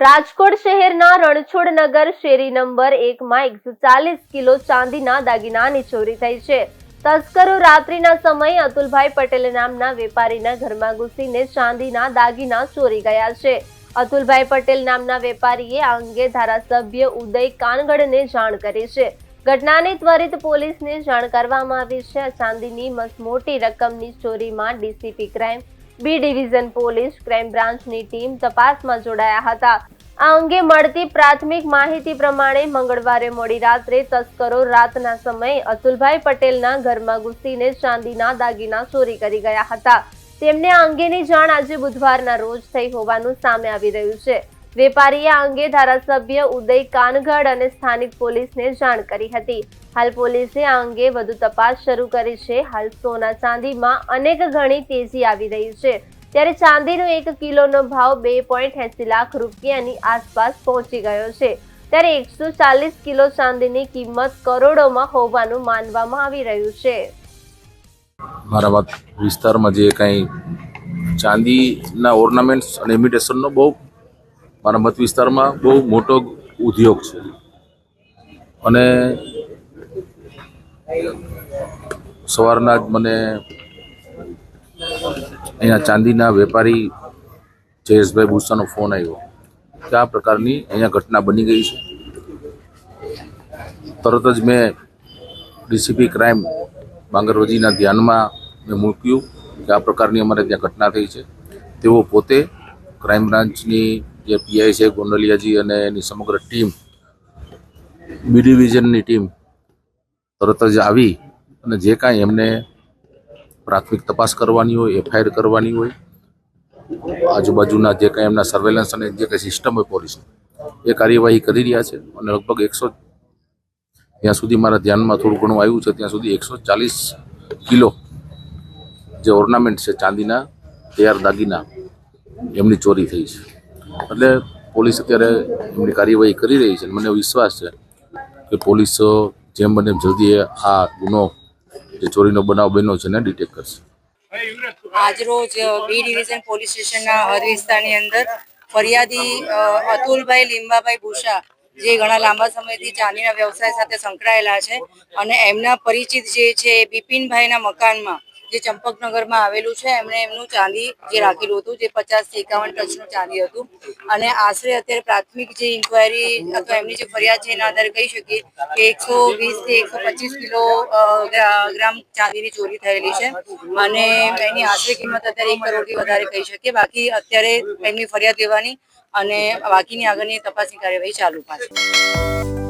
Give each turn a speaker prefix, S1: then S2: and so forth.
S1: રાજકોટ શહેરના રણછોડનગર શેરી નંબર 1 માં 140 કિલો ચાંદીના દાગીનાની ચોરી થઈ છે। તસ્કરો રાત્રિના સમયે અતુલભાઈ પટેલ નામના વેપારીના ઘરમાં ઘૂસીને ચાંદીના દાગીના ચોરી ગયા છે। અતુલભાઈ પટેલ નામના વેપારીએ આ અંગે ધારાસભ્ય ઉદય કાનગડને જાણ કરી છે। ઘટનાની ત્વરિત પોલીસને જાણ કરવામાં આવી છે। ચાંદીની મસમોટી રકમની ચોરીમાં DCP crime B division police crime બ્રાન્ચની ટીમ તપાસમાં જોડાયા હતા। આ અંગે મળતી પ્રાથમિક માહિતી પ્રમાણે મંગળવારે મોડી રાત્રે તસ્કરો રાતના સમયે અતુલભાઈ પટેલના ઘરમાં ઘૂસીને ચાંદીના દાગીના ચોરી કરી ગયા હતા। તેમને આ અંગેની જાણ આજે બુધવારના રોજ થઈ હોવાનું સામે આવી રહ્યું છે। વેપારીએ આ અંગે ધારાસભ્ય ઉદય કાનગડ અને સ્થાનિક પોલીસને જાણ કરી હતી। હાલ પોલીસે આ અંગે વધુ તપાસ શરૂ કરી છે। હાલ સોના ચાંદીમાં અનેક ગણી તેજી આવી રહી છે, ત્યારે ચાંદીનો 1 કિલોનો ભાવ 2.80 લાખ રૂપિયાની આસપાસ પહોંચી ગયો છે, ત્યારે 140 કિલો ચાંદીની કિંમત કરોડોમાં હોવાનું માનવામાં આવી રહ્યું છે।
S2: મારા વિસ્તારમાં જે કંઈ ચાંદીના ઓર્નામેન્ટ્સ અને ઇમિટેશનનો બહુ મારા મત વિસ્તારમાં બહુ મોટો ઉદ્યોગ છે અને સવારના જ મને અહીંયા ચાંદીના વેપારી જયેશભાઈ ભૂસાનો ફોન આવ્યો કે આ પ્રકારની અહીંયા ઘટના બની ગઈ છે। તરત જ મેં ડીસીપી ક્રાઇમ બાંગરવજીના ધ્યાનમાં મેં મૂક્યું કે આ પ્રકારની અમારે ત્યાં ઘટના થઈ છે। તેઓ પોતે ક્રાઇમ બ્રાન્ચની જે પીઆઈ છે ગોંડલિયાજી અને એની સમગ્ર ટીમ બી ડિવિઝનની ટીમ તરત જ આવી અને જે કાંઈ એમને પ્રાથમિક તપાસ કરવાની હોય, એફઆઈઆર કરવાની હોય, આજુબાજુના જે કાંઈ એમના સર્વેલન્સ અને જે કાંઈ સિસ્ટમ હોય પોલીસની, એ કાર્યવાહી કરી રહ્યા છે અને લગભગ 100 ત્યાં સુધી મારા ધ્યાનમાં થોડું ઘણું આવ્યું છે ત્યાં સુધી 140 કિલો જે ઓર્નામેન્ટ છે ચાંદીના તૈયાર દાગીના એમની ચોરી થઈ છે। એટલે પોલીસ અત્યારે એમની કાર્યવાહી કરી રહી છે। મને વિશ્વાસ છે કે પોલીસ જેમ બને જલ્દી આ ગુનો જે ચોરીનો બનાવ બન્યો છે ને ડિટેક્ટ કરશે।
S3: આજરોજ બી ડિવિઝન પોલીસ સ્ટેશનના હદ વિસ્તારની અંદર ફરિયાદી અતુલભાઈ લીંબાભાઈ ભૂષા જે ઘણા લાંબા સમયથી ચાંદીના વ્યવસાય સાથે સંકળાયેલા છે અને એમના પરિચિત જે છે બિપિનભાઈના મકાનમાં જે ચંપકનગરમાં આવેલું છે, એમણે એમનું ચાંદી જે રાખેલું હતું જે 50 થી 51 ટચનું ચાંદી હતું અને આશરે અત્યારે પ્રાથમિક જે ઇન્કવાયરી અથવા એમની જે ફરિયાદ છે એના આધારે કહી શકીએ કે 120 થી 125 કિલો ગ્રામ ચાંદીની ચોરી થયેલી છે અને એની આશરે કિંમત અત્યારે 1 કરોડથી વધારે કહી શકીએ। બાકી અત્યારે એમની ફરિયાદ લેવાની અને બાકીની આગળની તપાસની કાર્યવાહી ચાલુ છે।